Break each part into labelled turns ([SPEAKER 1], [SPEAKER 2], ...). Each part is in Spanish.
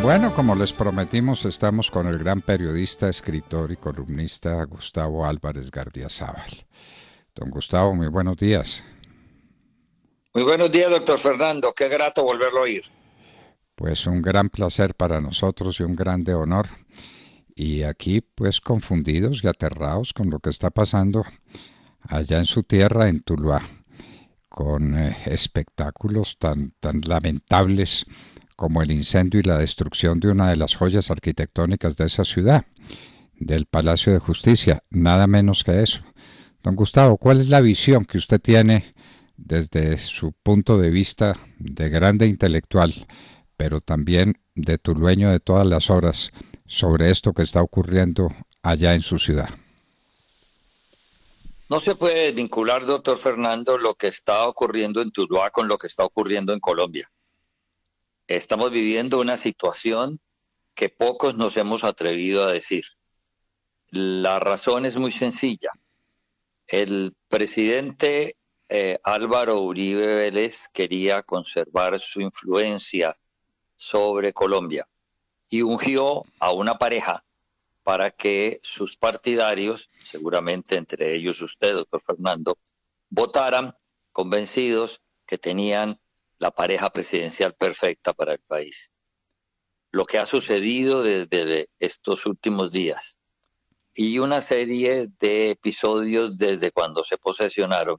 [SPEAKER 1] Bueno, como les prometimos, estamos con el gran periodista, escritor y columnista Gustavo Álvarez Gardiazabal. Don Gustavo, muy buenos días.
[SPEAKER 2] Muy buenos días, doctor Fernando. Qué grato volverlo a oír.
[SPEAKER 1] Pues un gran placer para nosotros y un grande honor. Y aquí, pues confundidos y aterrados con lo que está pasando allá en su tierra, en Tuluá, con espectáculos tan lamentables como el incendio y la destrucción de una de las joyas arquitectónicas de esa ciudad, del Palacio de Justicia, nada menos que eso. Don Gustavo, ¿cuál es la visión que usted tiene desde su punto de vista de grande intelectual, pero también de tulueño de todas las horas, sobre esto que está ocurriendo allá en su ciudad?
[SPEAKER 2] No se puede vincular, doctor Fernando, lo que está ocurriendo en Tuluá con lo que está ocurriendo en Colombia. Estamos viviendo una situación que pocos nos hemos atrevido a decir. La razón es muy sencilla. El presidente Álvaro Uribe Vélez quería conservar su influencia sobre Colombia y ungió a una pareja para que sus partidarios, seguramente entre ellos usted, doctor Fernando, votaran convencidos que tenían la pareja presidencial perfecta para el país. Lo que ha sucedido desde estos últimos días y una serie de episodios desde cuando se posesionaron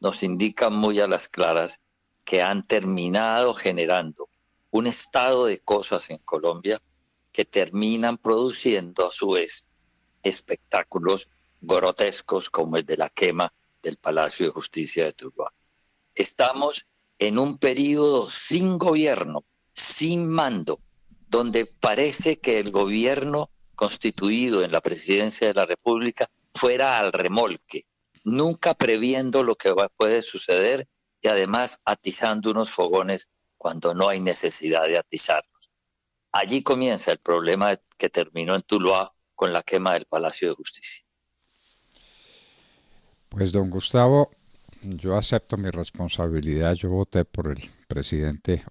[SPEAKER 2] nos indican muy a las claras que han terminado generando un estado de cosas en Colombia que terminan produciendo a su vez espectáculos grotescos como el de la quema del Palacio de Justicia de Tuluá. Estamos en un periodo sin gobierno, sin mando, donde parece que el gobierno constituido en la presidencia de la República fuera al remolque, nunca previendo lo que puede suceder y además atizando unos fogones cuando no hay necesidad de atizarlos. Allí comienza el problema que terminó en Tuluá con la quema del Palacio de Justicia.
[SPEAKER 1] Pues don Gustavo, yo acepto mi responsabilidad. Yo voté por el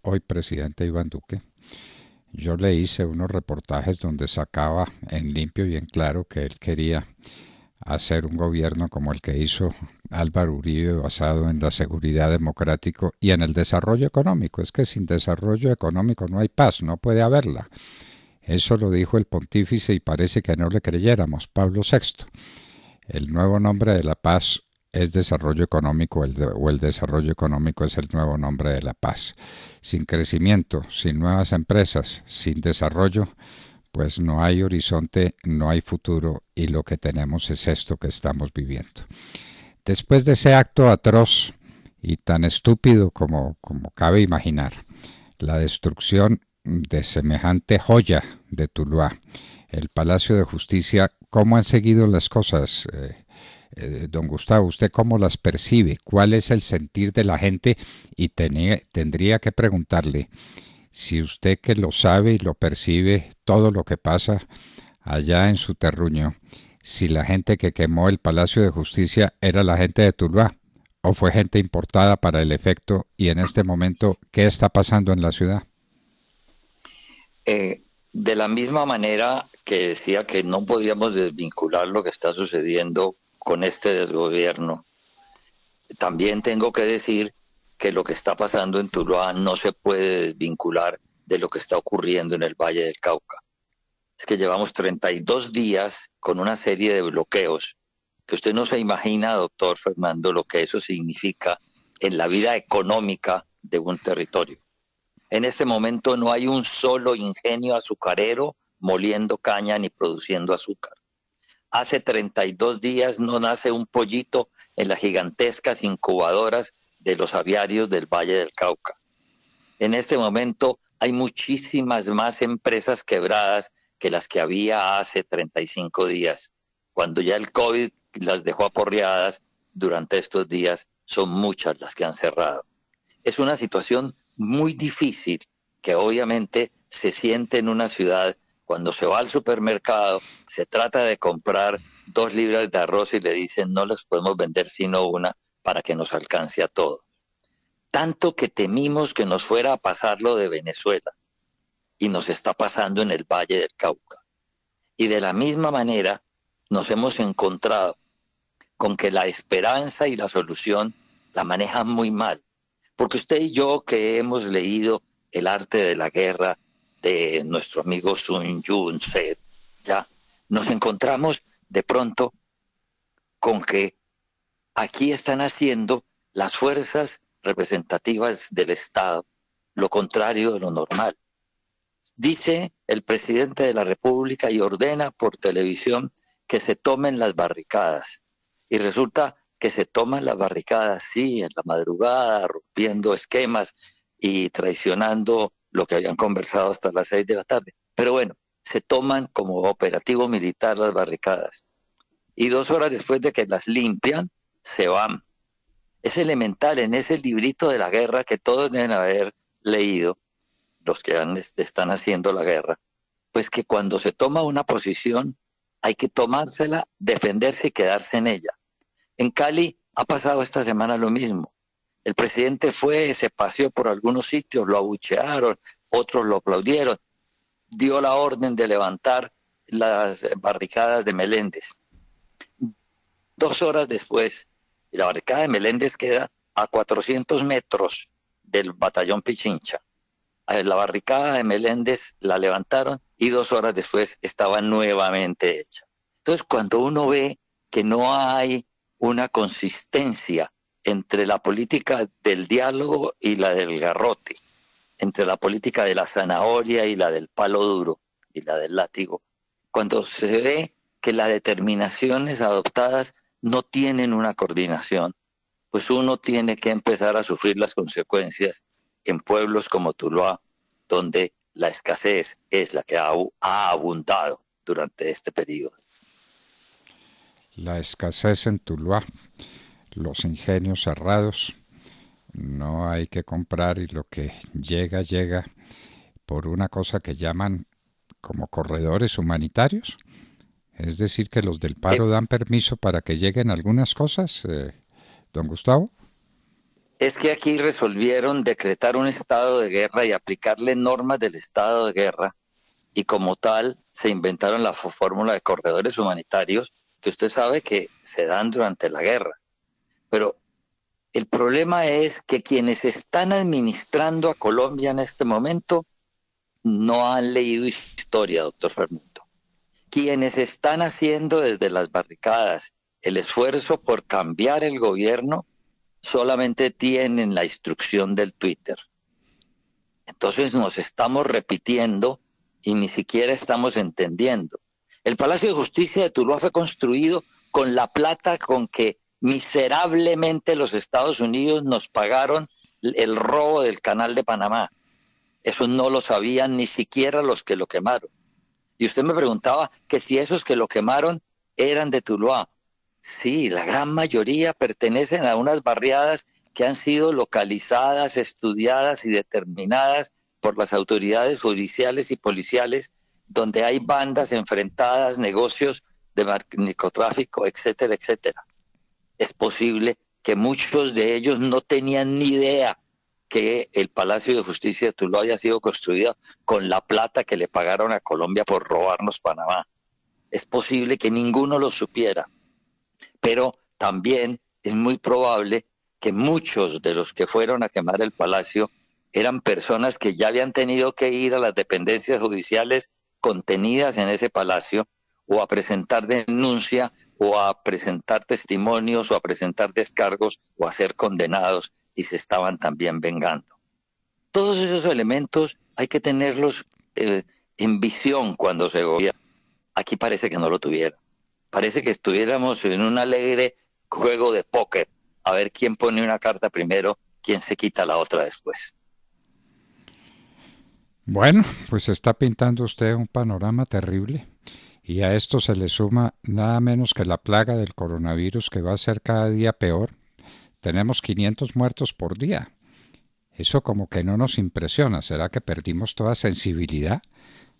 [SPEAKER 1] hoy presidente Iván Duque. Yo le hice unos reportajes donde sacaba en limpio y en claro que él quería hacer un gobierno como el que hizo Álvaro Uribe, basado en la seguridad democrática y en el desarrollo económico. Es que sin desarrollo económico no hay paz, no puede haberla. Eso lo dijo el pontífice y parece que no le creyéramos, Pablo VI. El nuevo nombre de la paz es desarrollo económico o el desarrollo económico es el nuevo nombre de la paz. Sin crecimiento, sin nuevas empresas, sin desarrollo, pues no hay horizonte, no hay futuro y lo que tenemos es esto que estamos viviendo. Después de ese acto atroz y tan estúpido como cabe imaginar, la destrucción de semejante joya de Tuluá, el Palacio de Justicia, ¿cómo han seguido las cosas? Don Gustavo, ¿usted cómo las percibe? ¿Cuál es el sentir de la gente? Y tendría que preguntarle, si usted que lo sabe y lo percibe todo lo que pasa allá en su terruño, si la gente que quemó el Palacio de Justicia era la gente de Tuluá o fue gente importada para el efecto y en este momento, ¿qué está pasando en la ciudad?
[SPEAKER 2] De la misma manera que decía que no podíamos desvincular lo que está sucediendo con este desgobierno, también tengo que decir que lo que está pasando en Tuluá no se puede desvincular de lo que está ocurriendo en el Valle del Cauca. Es que llevamos 32 días con una serie de bloqueos que usted no se imagina, doctor Fernando, lo que eso significa en la vida económica de un territorio. En este momento no hay un solo ingenio azucarero moliendo caña ni produciendo azúcar. Hace 32 días no nace un pollito en las gigantescas incubadoras de los aviarios del Valle del Cauca. En este momento hay muchísimas más empresas quebradas que las que había hace 35 días. Cuando ya el COVID las dejó aporreadas, durante estos días son muchas las que han cerrado. Es una situación muy difícil que obviamente se siente en una ciudad cuando se va al supermercado, se trata de comprar 2 libras de arroz y le dicen no las podemos vender sino una para que nos alcance a todos. Tanto que temimos que nos fuera a pasar lo de Venezuela, y nos está pasando en el Valle del Cauca. Y de la misma manera nos hemos encontrado con que la esperanza y la solución la manejan muy mal. Porque usted y yo, que hemos leído El arte de la guerra de nuestro amigo Sun Yat-sen, ya nos encontramos de pronto con que aquí están haciendo las fuerzas representativas del Estado lo contrario de lo normal. Dice el presidente de la República y ordena por televisión que se tomen las barricadas. Y resulta que se toman las barricadas, sí, en la madrugada, rompiendo esquemas y traicionando lo que habían conversado hasta las 6 de la tarde. Pero bueno, se toman como operativo militar las barricadas. Y 2 horas después de que las limpian, se van. Es elemental en ese librito de la guerra que todos deben haber leído, los que están haciendo la guerra, pues que cuando se toma una posición hay que tomársela, defenderse y quedarse en ella. En Cali ha pasado esta semana lo mismo. El presidente fue, se paseó por algunos sitios, lo abuchearon, otros lo aplaudieron, dio la orden de levantar las barricadas de Meléndez. 2 horas después, la barricada de Meléndez queda a 400 metros del batallón Pichincha. La barricada de Meléndez la levantaron y 2 horas después estaba nuevamente hecha. Entonces, cuando uno ve que no hay una consistencia entre la política del diálogo y la del garrote, entre la política de la zanahoria y la del palo duro y la del látigo, cuando se ve que las determinaciones adoptadas no tienen una coordinación, pues uno tiene que empezar a sufrir las consecuencias en pueblos como Tuluá, donde la escasez es la que ha abundado durante este periodo.
[SPEAKER 1] La escasez en Tuluá, los ingenios cerrados, no hay que comprar y lo que llega, llega por una cosa que llaman como corredores humanitarios. Es decir, que los del paro dan permiso para que lleguen algunas cosas, don Gustavo.
[SPEAKER 2] Es que aquí resolvieron decretar un estado de guerra y aplicarle normas del estado de guerra, y como tal se inventaron la fórmula de corredores humanitarios que usted sabe que se dan durante la guerra. Pero el problema es que quienes están administrando a Colombia en este momento no han leído historia, doctor Fernando. Quienes están haciendo desde las barricadas el esfuerzo por cambiar el gobierno solamente tienen la instrucción del Twitter. Entonces nos estamos repitiendo y ni siquiera estamos entendiendo. El Palacio de Justicia de Tuluá fue construido con la plata con que miserablemente los Estados Unidos nos pagaron el robo del Canal de Panamá. Eso no lo sabían ni siquiera los que lo quemaron. Y usted me preguntaba que si esos que lo quemaron eran de Tuluá. Sí, la gran mayoría pertenecen a unas barriadas que han sido localizadas, estudiadas y determinadas por las autoridades judiciales y policiales, donde hay bandas enfrentadas, negocios de narcotráfico, etcétera, etcétera. Es posible que muchos de ellos no tenían ni idea que el Palacio de Justicia de Tuluá haya sido construido con la plata que le pagaron a Colombia por robarnos Panamá. Es posible que ninguno lo supiera. Pero también es muy probable que muchos de los que fueron a quemar el palacio eran personas que ya habían tenido que ir a las dependencias judiciales contenidas en ese palacio, o a presentar denuncia, o a presentar testimonios, o a presentar descargos, o a ser condenados, y se estaban también vengando. Todos esos elementos hay que tenerlos en visión cuando se gobierna. Aquí parece que no lo tuvieron. Parece que estuviéramos en un alegre juego de póker, a ver quién pone una carta primero, quién se quita la otra después.
[SPEAKER 1] Bueno, pues está pintando usted un panorama terrible, y a esto se le suma nada menos que la plaga del coronavirus, que va a ser cada día peor. Tenemos 500 muertos por día. Eso como que no nos impresiona. ¿Será que perdimos toda sensibilidad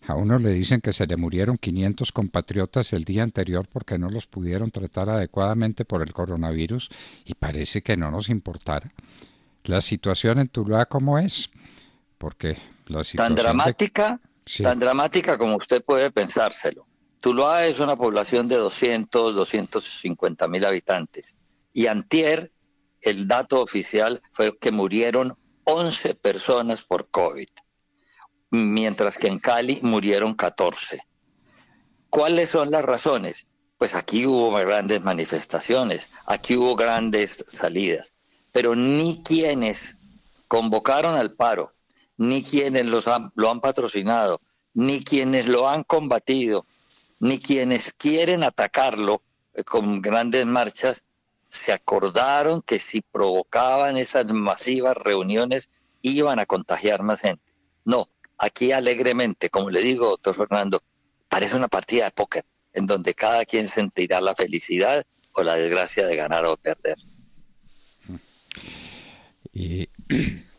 [SPEAKER 1] A uno le dicen que se le murieron 500 compatriotas el día anterior porque no los pudieron tratar adecuadamente por el coronavirus y parece que no nos importara. La situación en Tuluá, ¿cómo es? Porque la
[SPEAKER 2] Tan
[SPEAKER 1] situación de...
[SPEAKER 2] dramática,
[SPEAKER 1] Sí,
[SPEAKER 2] tan dramática como usted puede pensárselo. Tuluá es una población de 250.000 habitantes. Y antier, el dato oficial fue que murieron 11 personas por COVID, mientras que en Cali murieron 14. ¿Cuáles son las razones? Pues aquí hubo grandes manifestaciones, aquí hubo grandes salidas, pero ni quienes convocaron al paro, ni quienes lo han patrocinado, ni quienes lo han combatido, ni quienes quieren atacarlo con grandes marchas, se acordaron que si provocaban esas masivas reuniones iban a contagiar más gente. No, aquí alegremente, como le digo, doctor Fernando, parece una partida de póker en donde cada quien sentirá la felicidad o la desgracia de ganar o perder.
[SPEAKER 1] ¿y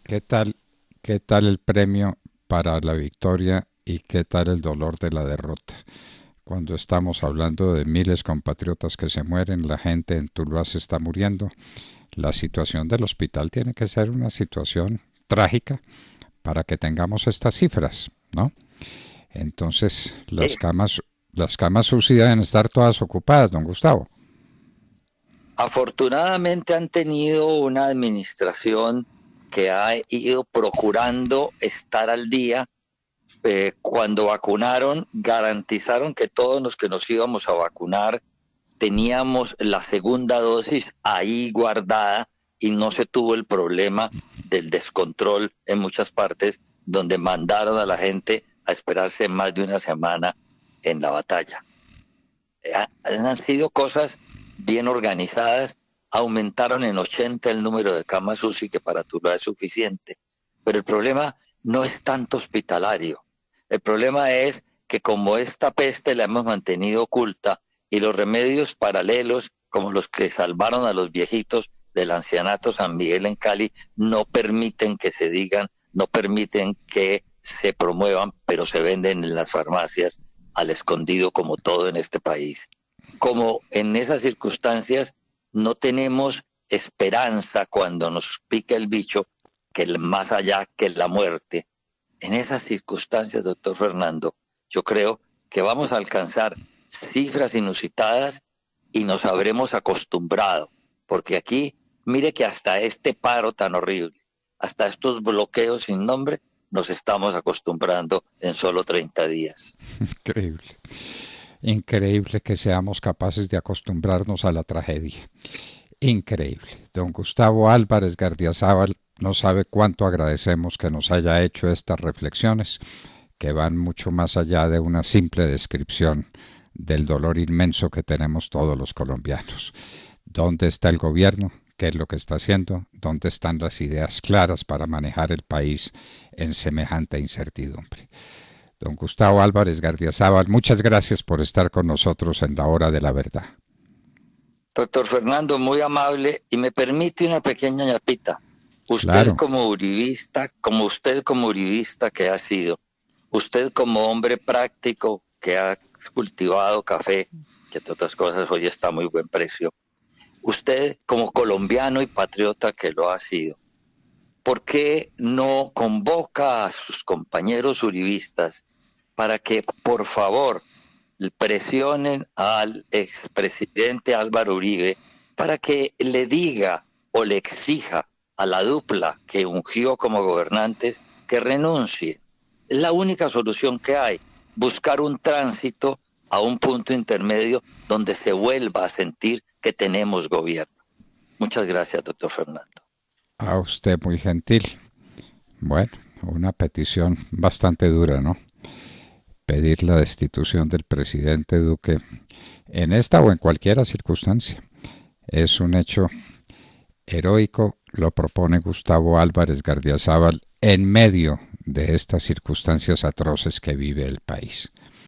[SPEAKER 1] qué tal, qué tal el premio para la victoria y qué tal el dolor de la derrota? Cuando estamos hablando de miles de compatriotas que se mueren, la gente en Tuluá se está muriendo, la situación del hospital tiene que ser una situación trágica para que tengamos estas cifras, ¿no? Entonces,
[SPEAKER 2] Eh,
[SPEAKER 1] las camas UCI deben estar todas ocupadas, don Gustavo.
[SPEAKER 2] Afortunadamente han tenido una administración que ha ido procurando estar al día. Cuando vacunaron, garantizaron que todos los que nos íbamos a vacunar teníamos la segunda dosis ahí guardada y no se tuvo el problema del descontrol en muchas partes donde mandaron a la gente a esperarse más de una semana en la batalla. Han sido cosas bien organizadas, aumentaron en 80 el número de camas UCI, que para Tuluá es suficiente, pero el problema no es tanto hospitalario, el problema es que como esta peste la hemos mantenido oculta y los remedios paralelos, como los que salvaron a los viejitos del ancianato San Miguel en Cali, no permiten que se digan, no permiten que se promuevan, pero se venden en las farmacias al escondido como todo en este país. Como en esas circunstancias no tenemos esperanza cuando nos pica el bicho, que el más allá que la muerte, en esas circunstancias, doctor Fernando, yo creo que vamos a alcanzar cifras inusitadas y nos habremos acostumbrado, porque aquí, mire que hasta este paro tan horrible, hasta estos bloqueos sin nombre, nos estamos acostumbrando en solo 30 días.
[SPEAKER 1] Increíble. Increíble que seamos capaces de acostumbrarnos a la tragedia. Increíble. Don Gustavo Álvarez Gardiazabal no sabe cuánto agradecemos que nos haya hecho estas reflexiones que van mucho más allá de una simple descripción del dolor inmenso que tenemos todos los colombianos. ¿Dónde está el gobierno? ¿Qué es lo que está haciendo? ¿Dónde están las ideas claras para manejar el país en semejante incertidumbre? Don Gustavo Álvarez Gardiazabal, muchas gracias por estar con nosotros en la hora de la verdad.
[SPEAKER 2] Doctor Fernando, muy amable, y me permite una pequeña ñapita.
[SPEAKER 1] Claro,
[SPEAKER 2] Usted como uribista que ha sido, usted como hombre práctico que ha cultivado café, que entre otras cosas hoy está a muy buen precio, usted como colombiano y patriota que lo ha sido, ¿por qué no convoca a sus compañeros uribistas para que, por favor, presionen al expresidente Álvaro Uribe para que le diga o le exija a la dupla que ungió como gobernantes que renuncie? Es la única solución que hay, buscar un tránsito a un punto intermedio donde se vuelva a sentir que tenemos gobierno. Muchas gracias, doctor Fernando.
[SPEAKER 1] a usted muy gentil. Bueno, una petición bastante dura, ¿no? Pedir la destitución del presidente Duque en esta o en cualquier circunstancia. Es un hecho heroico, lo propone Gustavo Álvarez Gardiazabal en medio de estas circunstancias atroces que vive el país.